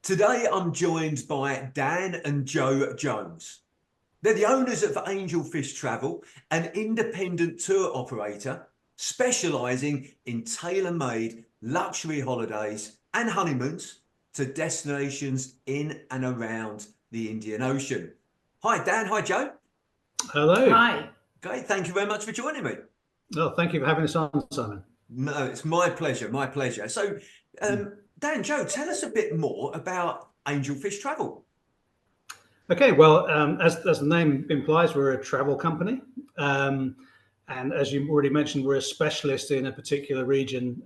Today, I'm joined by Dan and Joe Jones. They're the owners of Angelfish Travel, an independent tour operator specialising in tailor-made luxury holidays and honeymoons to destinations in and around the Indian Ocean. Hi, Dan. Hi, Joe. Hello. Hi. Great. Thank you very much for joining me. Oh, thank you for having us on, Simon. No, it's my pleasure. My pleasure. So, Dan, Joe, tell us a bit more about Angelfish Travel. Okay, well, as the name implies, we're a travel company. And as you already mentioned, we're a specialist in a particular region,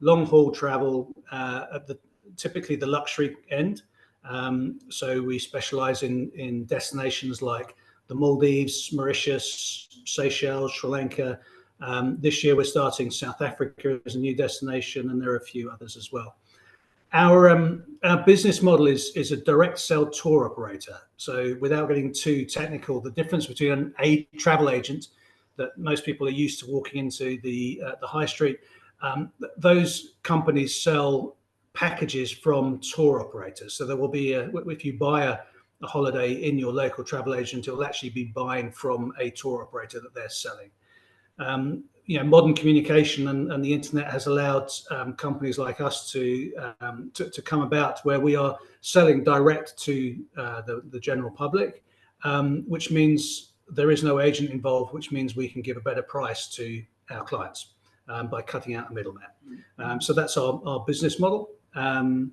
long haul travel at typically the luxury end. So we specialize in destinations like the Maldives, Mauritius, Seychelles, Sri Lanka. This year we're starting South Africa as a new destination, and there are a few others as well. Our business model is a direct sell tour operator. So without getting too technical, the difference between a travel agent that most people are used to walking into the high street, those companies sell packages from tour operators. So there will be if you buy a holiday in your local travel agent, it will actually be buying from a tour operator that they're selling. Modern communication and the internet has allowed companies like us to come about where we are selling direct to the general public, which means there is no agent involved, which means we can give a better price to our clients by cutting out the middleman. So that's our business model. And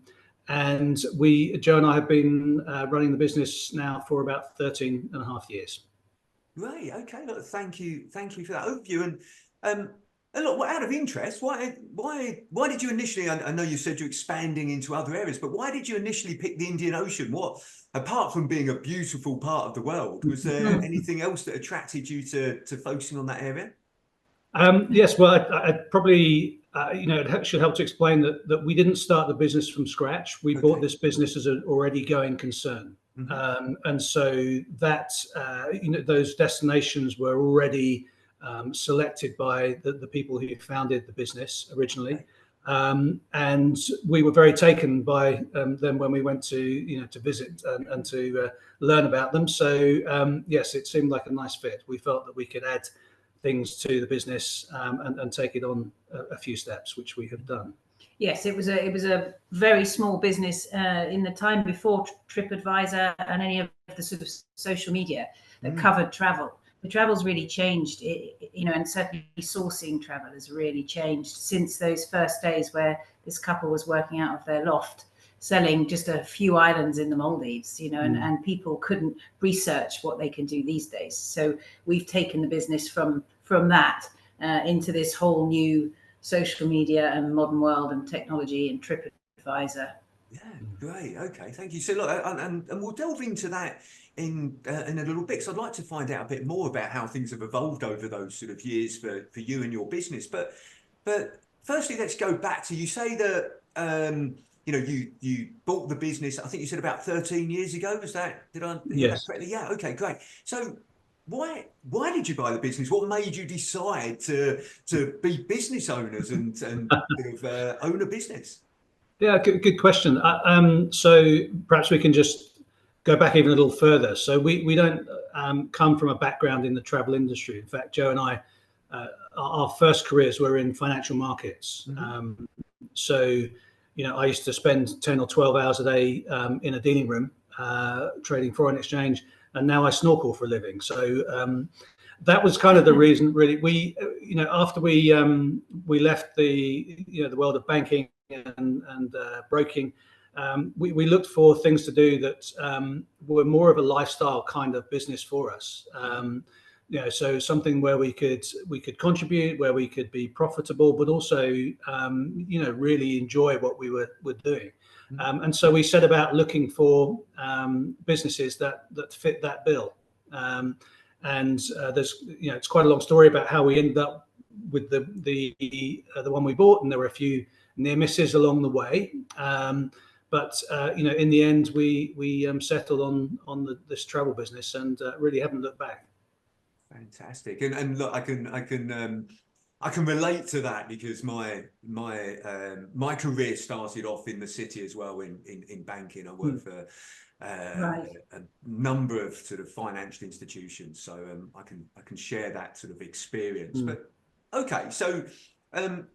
Joe and I have been running the business now for about 13 and a half years. Right. Okay. Look, thank you for that overview. And look, out of interest, why did you initially? I know you said you're expanding into other areas, but why did you initially pick the Indian Ocean? What, apart from being a beautiful part of the world, was there anything else that attracted you to focusing on that area? Yes. Well, I probably it should help to explain that we didn't start the business from scratch. We bought this business as an already going concern. And so that those destinations were already selected by the people who founded the business originally, and we were very taken by them when we went to visit and to learn about them. So yes, it seemed like a nice fit. We felt that we could add things to the business and take it on a few steps, which we have done. Yes, it was a very small business in the time before TripAdvisor and any of the sort of social media that covered travel. The travel's really changed, and certainly sourcing travel has really changed since those first days where this couple was working out of their loft, selling just a few islands in the Maldives, and people couldn't research what they can do these days. So we've taken the business from that into this whole new social media and modern world and technology and TripAdvisor. Yeah, great. Okay, thank you. So look, and we'll delve into that in a little bit, because I'd like to find out a bit more about how things have evolved over those sort of years for you and your business. But firstly, let's go back to, you say that you bought the business, I think you said about 13 years ago. Was that, did I hear that correctly? Yeah. Okay, great. So why did you buy the business? What made you decide to be business owners and sort of own a business? Yeah, good question. So perhaps we can just go back even a little further. So we don't come from a background in the travel industry. In fact, Joe and I, our first careers were in financial markets. So I used to spend 10 or 12 hours a day in a dealing room trading foreign exchange, and now I snorkel for a living. So that was kind of the reason, really. We, after we left the world of banking and broking, we looked for things to do that were more of a lifestyle kind of business for us. So something where we could contribute, where we could be profitable, but also really enjoy what we were doing. And so we set about looking for businesses that fit that bill. And there's it's quite a long story about how we ended up with the one we bought, and there were a few near misses along the way. But in the end, we settled on this travel business and really haven't looked back. Fantastic. And look, I can I can relate to that because my career started off in the city as well in banking. I worked for Right. a number of sort of financial institutions, so I can share that sort of experience. But okay, so and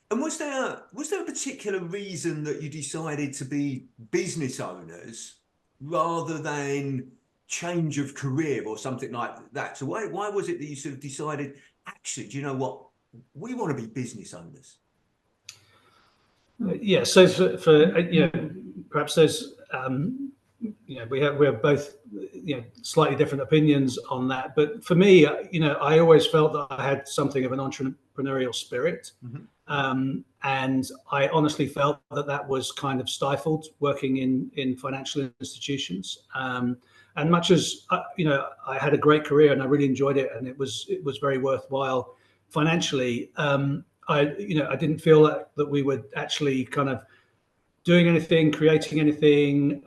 was there a particular reason that you decided to be business owners rather than change of career or something like that? So why was it that you sort of decided, actually, do you know what, we want to be business owners? Yeah. So for perhaps there's we have both slightly different opinions on that. But for me, I always felt that I had something of an entrepreneurial spirit, and I honestly felt that was kind of stifled working in financial institutions. And much as I had a great career and I really enjoyed it, and it was very worthwhile financially. I didn't feel that we were actually kind of doing anything, creating anything,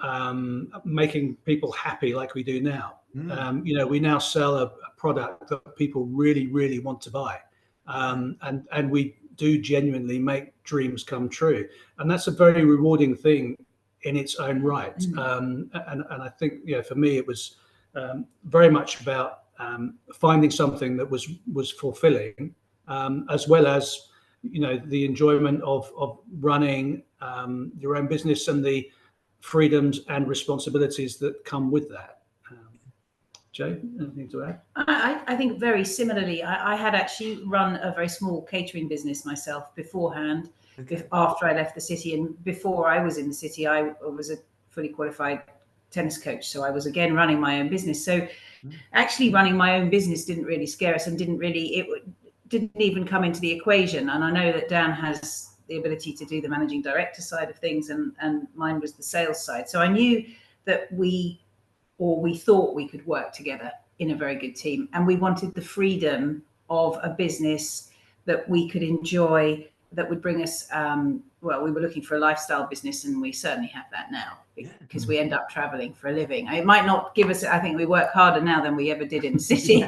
making people happy like we do now. We now sell a product that people really, really want to buy, and we do genuinely make dreams come true, and that's a very rewarding thing in its own right. And I think for me it was very much about finding something that was fulfilling, as well as the enjoyment of running your own business and the freedoms and responsibilities that come with that. Jay, anything to add? I think very similarly. I had actually run a very small catering business myself beforehand, after I left the city. And before I was in the city, I was a fully qualified tennis coach. So I was again running my own business. So actually running my own business didn't really scare us, and didn't even come into the equation. And I know that Dan has the ability to do the managing director side of things, and mine was the sales side. So I knew that we thought we could work together in a very good team, and we wanted the freedom of a business that we could enjoy, that would bring us we were looking for a lifestyle business, and we certainly have that now, because we end up traveling for a living. It might not give us, I think we work harder now than we ever did in the city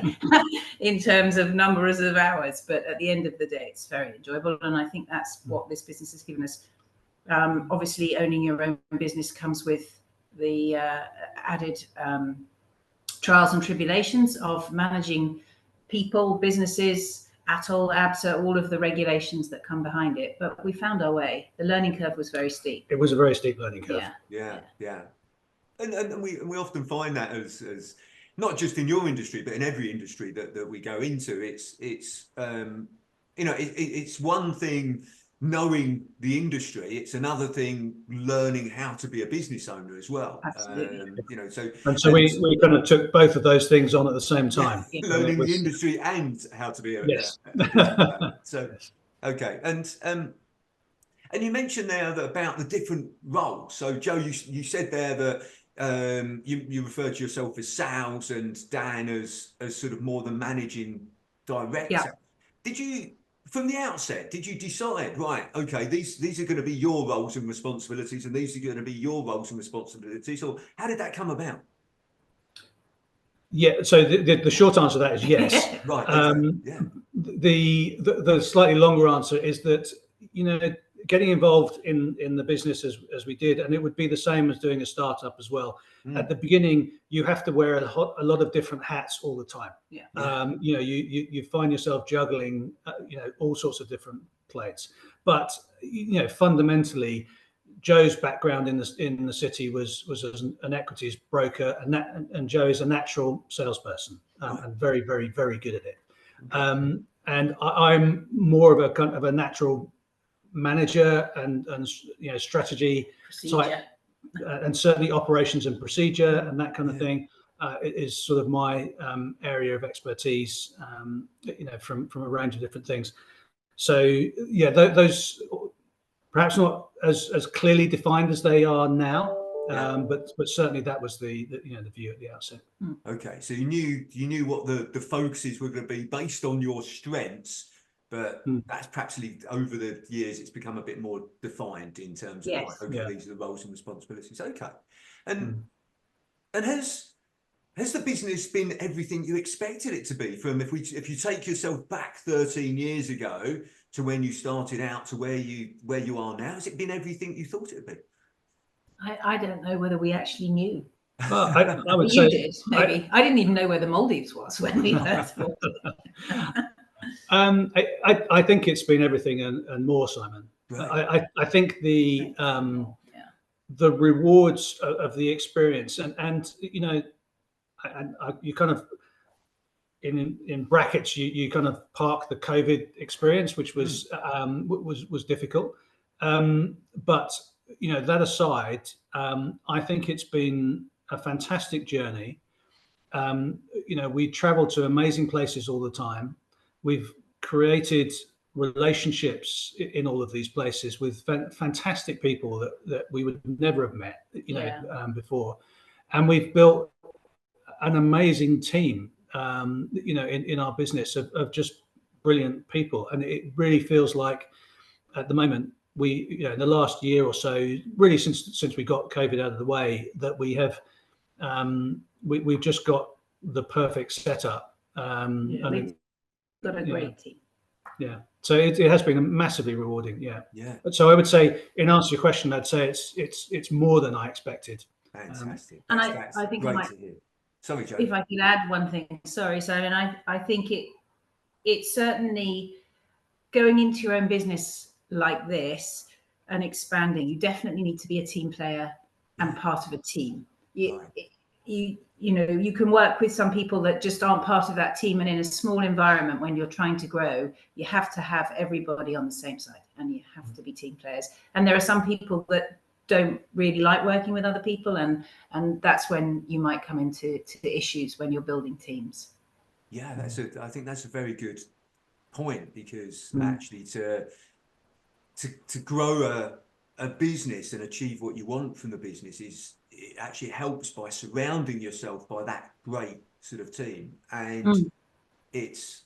in terms of numbers of hours, but at the end of the day it's very enjoyable, and I think that's what this business has given us. Obviously owning your own business comes with the added trials and tribulations of managing people, businesses, ATOL, ABSA, all of the regulations that come behind it. But we found our way. The learning curve was very steep. It was a very steep learning curve. Yeah. And we often find that as not just in your industry, but in every industry that we go into. It's one thing knowing the industry, it's another thing learning how to be a business owner as well. Absolutely. So we kind of took both of those things on at the same time. Learning the industry and how to be a yes. So okay, and you mentioned there about the different roles. So Joe, you said there that you referred to yourself as sales and Dan as sort of more the managing director. Did you, from the outset, did you decide, right, okay, these are going to be your roles and responsibilities, and these are going to be your roles and responsibilities, or how did that come about? Yeah, so the short answer to that is yes. Right. Okay. The slightly longer answer is that getting involved in the business as we did, and it would be the same as doing a startup as well. At the beginning, you have to wear a lot of different hats all the time. You find yourself juggling all sorts of different plates. But fundamentally, Joe's background in the city was as an equities broker, and Joe is a natural salesperson, and very, very, very good at it. And I'm more of a kind of a natural manager and strategy type, and certainly operations and procedure and that kind of thing is sort of my area of expertise. From a range of different things. So those perhaps not as clearly defined as they are now, but certainly that was the view at the outset. Okay, so you knew what the focuses were going to be based on your strengths, but that's perhaps over the years it's become a bit more defined in terms of these are the roles and responsibilities. Okay, and Has the business been everything you expected it to be? From if you take yourself back 13 years ago to when you started out to where you are now, has it been everything you thought it would be? I don't know whether we actually knew. Well, I would You say did, maybe. I didn't even know where the Maldives was when we first bought it. I think it's been everything and more, Simon. Right. I think the rewards of the experience and you know, you kind of in brackets you kind of park the COVID experience, which was difficult. But you know, that aside, I think it's been a fantastic journey. You know, we travel to amazing places all the time. We've created relationships in all of these places with fantastic people that we would never have met, you know, before. And we've built an amazing team, you know, in our business of just brilliant people. And it really feels like at the moment, you know, in the last year or so, really since we got COVID out of the way, that we have, we've just got the perfect setup. We've got a great team. Yeah. So it has been massively rewarding. Yeah. Yeah. So I would say, in answer to your question, I'd say it's more than I expected. Fantastic. And That's I think great to hear. Sorry, Joe. If I could add one thing, sorry, Simon, I think it's certainly going into your own business like this and expanding. You definitely need to be a team player and part of a team. You know, you can work with some people that just aren't part of that team, and in a small environment when you're trying to grow, you have to have everybody on the same side and you have to be team players. And there are some people that don't really like working with other people, and that's when you might come into issues when you're building teams. Yeah, I think that's a very good point, because actually to grow a business and achieve what you want from the business it actually helps by surrounding yourself by that great sort of team. And there's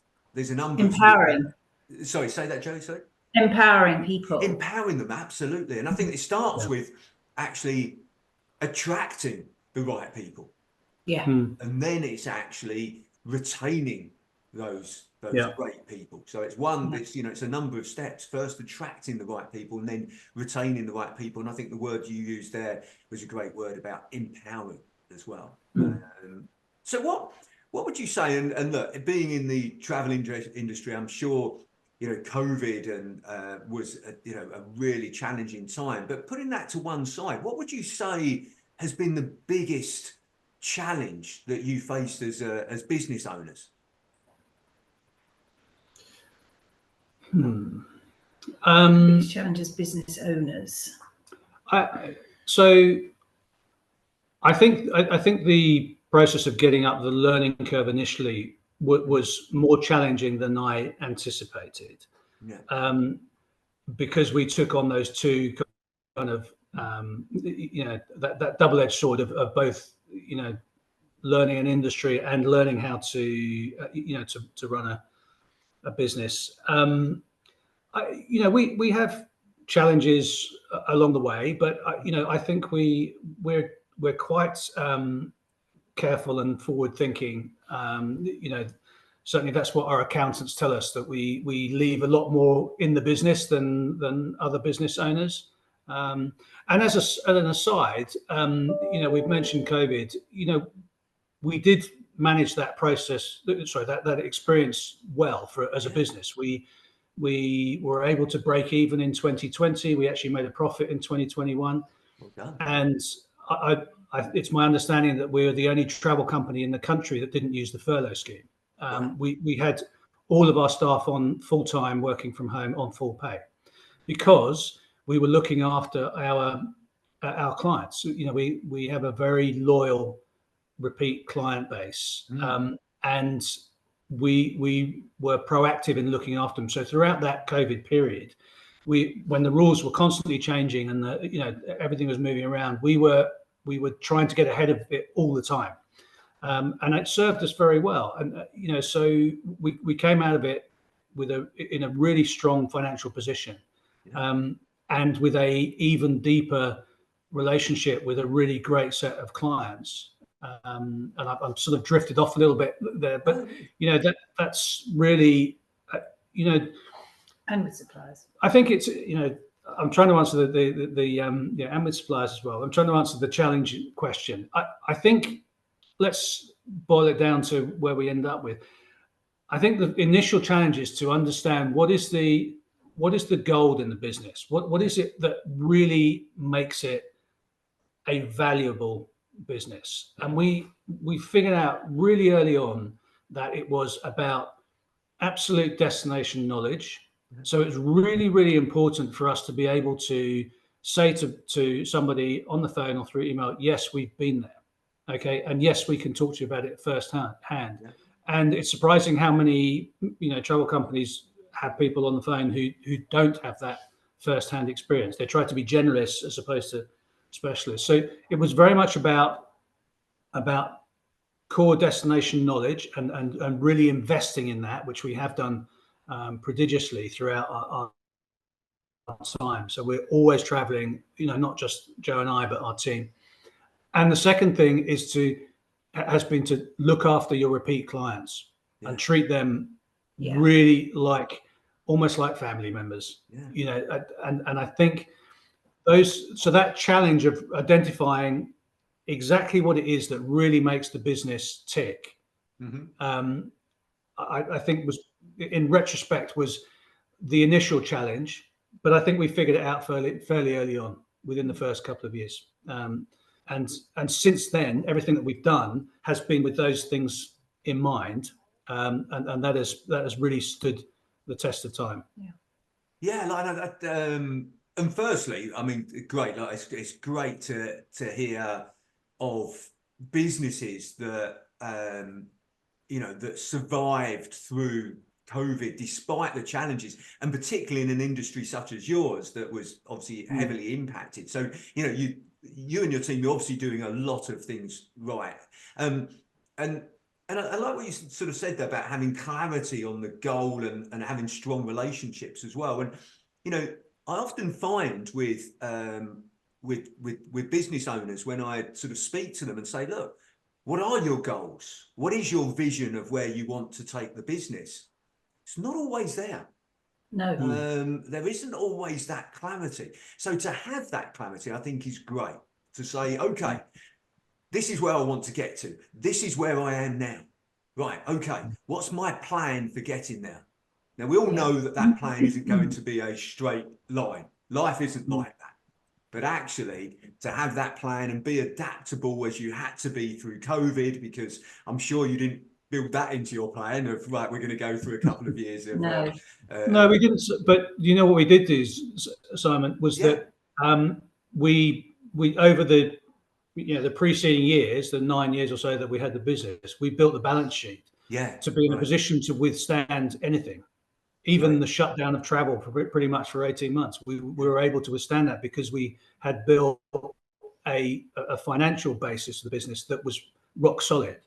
a number empowering. Sorry, say that, Joe. Sorry. Empowering people. Empowering them, absolutely. And I think it starts with actually attracting the right people. Yeah. And then it's actually retaining those great people. So it's it's a number of steps. First, attracting the right people, and then retaining the right people. And I think the word you used there was a great word about empowering as well. So what would you say? And look, being in the travel industry, I'm sure, you know, COVID was a really challenging time. But putting that to one side, what would you say has been the biggest challenge that you faced as business owners? Biggest challenge as business owners. I think the process of getting up the learning curve initially was more challenging than I anticipated. Because we took on those two kind of you know, that double-edged sword of both, you know, learning an industry and learning how to you know, to run a business. You know, we have challenges along the way, but you know, I think we're quite careful and forward thinking. You know, certainly that's what our accountants tell us, that we leave a lot more in the business than other business owners. And as an aside, you know, we've mentioned COVID. You know, we did manage that process. Sorry, that experience well as a business. We were able to break even in 2020. We actually made a profit in 2021. Well done. And it's my understanding that we're the only travel company in the country that didn't use the furlough scheme. We had all of our staff on full-time working from home on full pay, because we were looking after our clients. You know, we have a very loyal repeat client base, and we were proactive in looking after them. So throughout that COVID period, when the rules were constantly changing and you know, everything was moving around, we were trying to get ahead of it all the time, and it served us very well. And you know, so we came out of it in a really strong financial position, and with a even deeper relationship with a really great set of clients. and I've sort of drifted off a little bit there, but that's really, and with suppliers. I think it's, I'm trying to answer and with suppliers as well. I'm trying to answer the challenge question. I think let's boil it down to where we end up with. I think the initial challenge is to understand what is the gold in the business. What is it that really makes it a valuable business? And we figured out really early on that it was about absolute destination knowledge. So it's really, really important for us to be able to say to somebody on the phone or through email, yes, we've been there. Okay. And yes, we can talk to you about it firsthand. Yeah. And it's surprising how many, travel companies have people on the phone who don't have that firsthand experience. They try to be generalists as opposed to specialists. So it was very much about core destination knowledge and really investing in that, which we have done prodigiously throughout our time. So we're always traveling, not just Joe and I, but our team. And the second thing has been to look after your repeat clients and treat them really almost like family members. And I think that challenge of identifying exactly what it is that really makes the business tick, I think was, in retrospect, was the initial challenge, but I think we figured it out fairly early on within the first couple of years. And since then, everything that we've done has been with those things in mind, and that has really stood the test of time. And firstly, I mean, great. It's great to hear of businesses that that survived through COVID despite the challenges, and particularly in an industry such as yours that was obviously heavily impacted. So you and your team, you're obviously doing a lot of things right. And I like what you sort of said there about having clarity on the goal and having strong relationships as well. And I often find with business owners, when I sort of speak to them and say, look, what are your goals? What is your vision of where you want to take the business? It's not always there. No. There isn't always that clarity. So to have that clarity, I think, is great. To say, okay, this is where I want to get to. This is where I am now. Right, okay, what's my plan for getting there? Now, we all know that plan isn't going to be a straight line. Life isn't like that. But actually, to have that plan and be adaptable as you had to be through COVID, because I'm sure you didn't build that into your plan of, right, we're going to go through a couple of years of... No, we didn't. But what we did do, Simon, was that we over the preceding years, the 9 years or so that we had the business, we built the balance sheet to be in a position to withstand anything. Even the shutdown of travel for pretty much for 18 months, we were able to withstand that because we had built a financial basis of the business that was rock solid.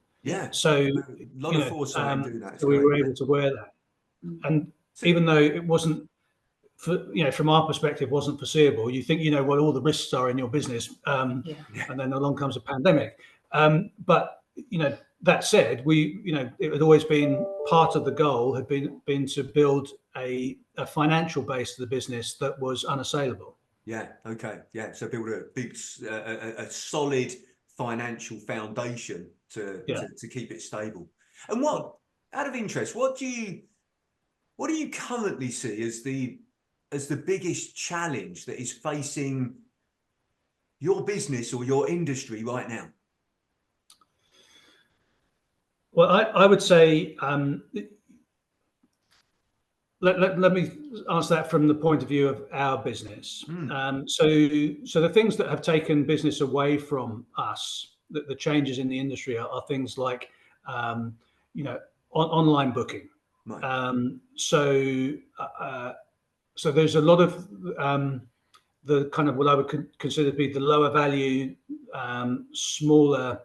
So a lot of foresight in doing that. So we were able to wear that, and even though it wasn't, from our perspective, wasn't foreseeable. You think what all the risks are in your business, and then along comes a pandemic. But that said, it had always been part of the goal had been to build a financial base to the business that was unassailable. So build a big, a solid financial foundation to keep it stable. And what, out of interest, what do you currently see as the biggest challenge that is facing your business or your industry right now? Well, I would say, let me answer that from the point of view of our business. So the things that have taken business away from us, the changes in the industry are things like, online booking. So there's a lot of the kind of what I would consider to be the lower value, smaller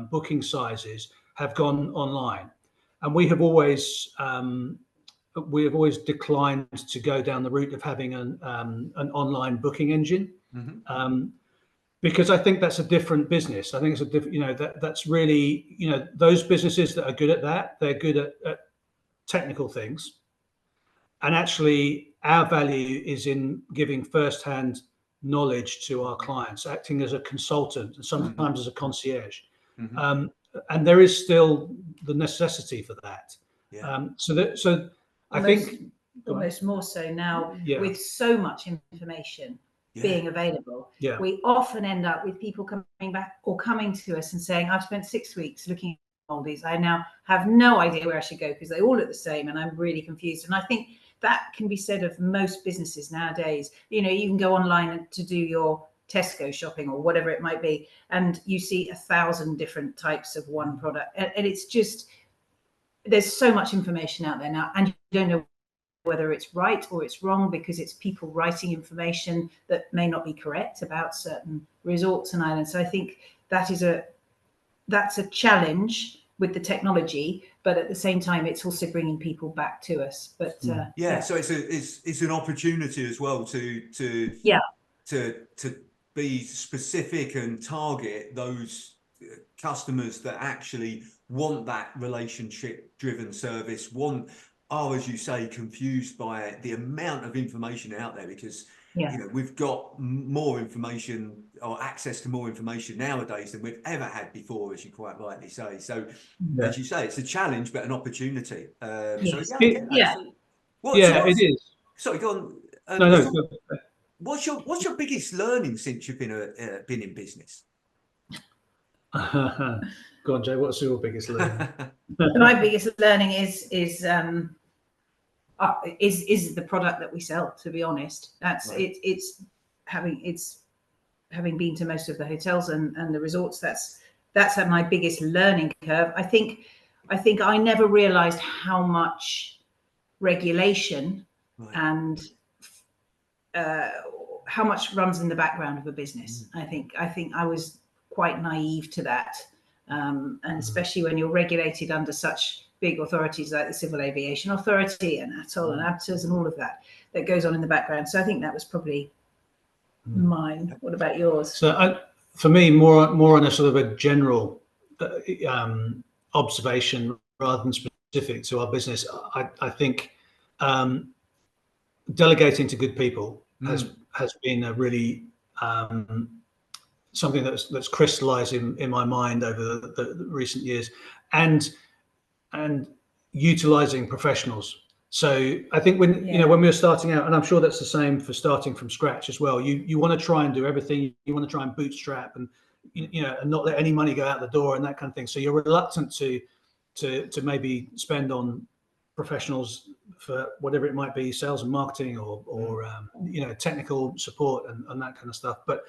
booking sizes have gone online, and we have always declined to go down the route of having an online booking engine, because I think that's a different business. I think it's a different, that's really, those businesses that are good at that, they're good at technical things. And actually our value is in giving firsthand knowledge to our clients, acting as a consultant and sometimes as a concierge. And there is still the necessity for that. So I think almost more so now with so much information being available. We often end up with people coming back or coming to us and saying, I've spent 6 weeks looking at moldies. I now have no idea where I should go because they all look the same and I'm really confused. And I think that can be said of most businesses nowadays. You can go online to do your Tesco shopping or whatever it might be, and you see 1,000 different types of one product. And it's just, there's so much information out there now, and you don't know whether it's right or it's wrong because it's people writing information that may not be correct about certain resorts and islands. So I think that's a challenge with the technology, but at the same time, it's also bringing people back to us. But so it's an opportunity as well to be specific and target those customers that actually want that relationship-driven service, are, as you say, confused by the amount of information out there, because we've got more information or access to more information nowadays than we've ever had before, as you quite rightly say. So as you say, it's a challenge but an opportunity. It is. Sorry, go on. No. What's your biggest learning since you've been in business? Go on, Jay. What's your biggest learning? My biggest learning is the product that we sell. To be honest, that's right. It's having been to most of the hotels and the resorts. That's my biggest learning curve. I think I never realised how much regulation and how much runs in the background of a business. I think I was quite naive to that. And especially when you're regulated under such big authorities like the Civil Aviation Authority and ATOL and ABTAs and all of that goes on in the background. So I think that was probably mine. What about yours? So for me, more on a sort of a general observation rather than specific to our business. I think delegating to good people has been a really something that's crystallized in my mind over the recent years, and utilizing professionals. So I think when when we were starting out, and I'm sure that's the same for starting from scratch as well, you want to try and do everything. You want to try and bootstrap and and not let any money go out the door and that kind of thing. So you're reluctant to maybe spend on professionals for whatever it might be, sales and marketing or technical support and that kind of stuff. But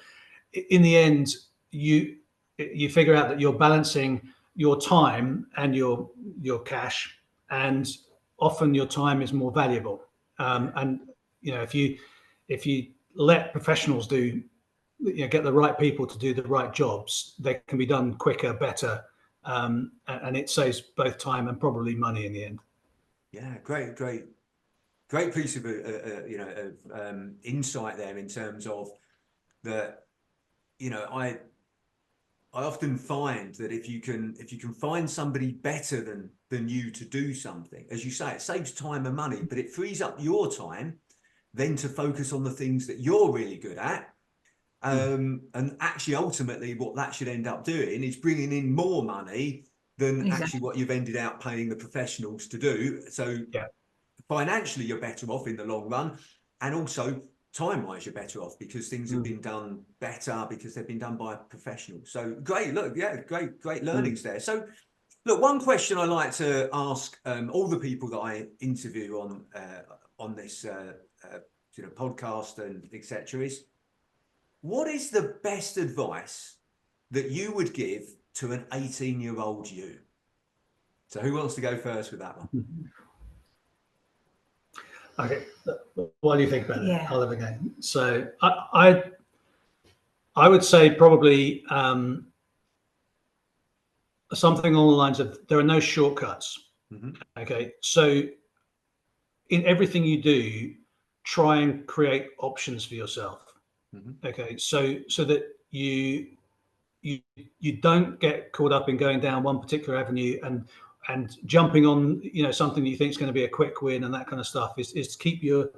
in the end, you figure out that you're balancing your time and your cash, and often your time is more valuable. And if you let professionals get the right people to do the right jobs, they can be done quicker, better, and it saves both time and probably money in the end. Yeah, great piece of insight there in terms of that. I often find that if you can find somebody better than you to do something, as you say, it saves time and money, but it frees up your time then to focus on the things that you're really good at. And actually, ultimately, what that should end up doing is bringing in more money than actually what you've ended up paying the professionals to do. So financially, you're better off in the long run, and also time-wise, you're better off because things have been done better because they've been done by professionals. So great, great learnings there. So look, one question I like to ask all the people that I interview on this podcast and etc. is, what is the best advice that you would give to an 18-year-old you? So who wants to go first with that one? Okay, what do you think about it? I'll have a go. So I would say probably something along the lines of, there are no shortcuts. Okay, so in everything you do, try and create options for yourself. Okay, so that you don't get caught up in going down one particular avenue and jumping on, you know, something that you think is going to be a quick win and that kind of stuff. Is to keep your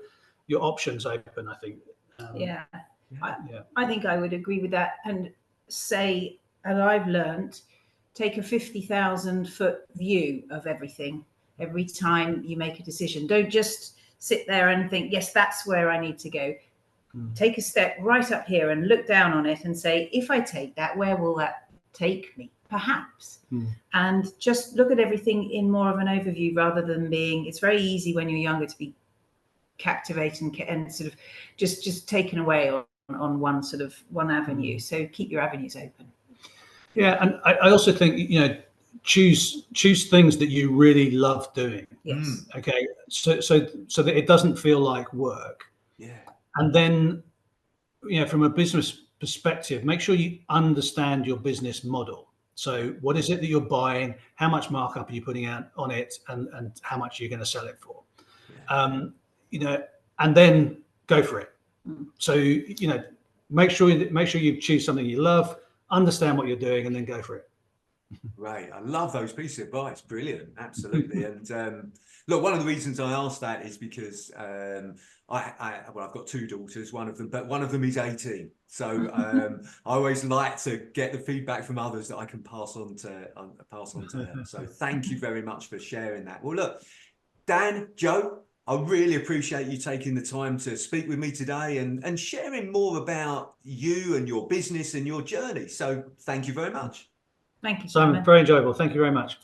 options open, I think. Yeah. Yeah. I think I would agree with that, and say, as I've learned, take a 50,000-foot view of everything every time you make a decision. Don't just sit there and think, yes, that's where I need to go. Take a step right up here and look down on it and say, if I take that, where will that take me? Perhaps. And just look at everything in more of an overview rather than being, it's very easy when you're younger to be captivated and sort of just taken away on one avenue. So keep your avenues open. Yeah, and I also think, you know, choose things that you really love doing. Yes. Okay, so that it doesn't feel like work. Yeah. And then, you know, from a business perspective, make sure you understand your business model. So what is it that you're buying? How much markup are you putting out on it, and how much are you going to sell it for? Yeah. You know, and then go for it. So, you know, make sure you choose something you love, understand what you're doing, and then go for it. Right, I love those pieces of advice. Brilliant, absolutely. And look, one of the reasons I asked that is because I've got two daughters. One of them is 18. So I always like to get the feedback from others that I can pass on to her. So thank you very much for sharing that. Well, look, Dan, Joe, I really appreciate you taking the time to speak with me today and sharing more about you and your business and your journey. So thank you very much. Thank you, Simon, very enjoyable. Thank you very much.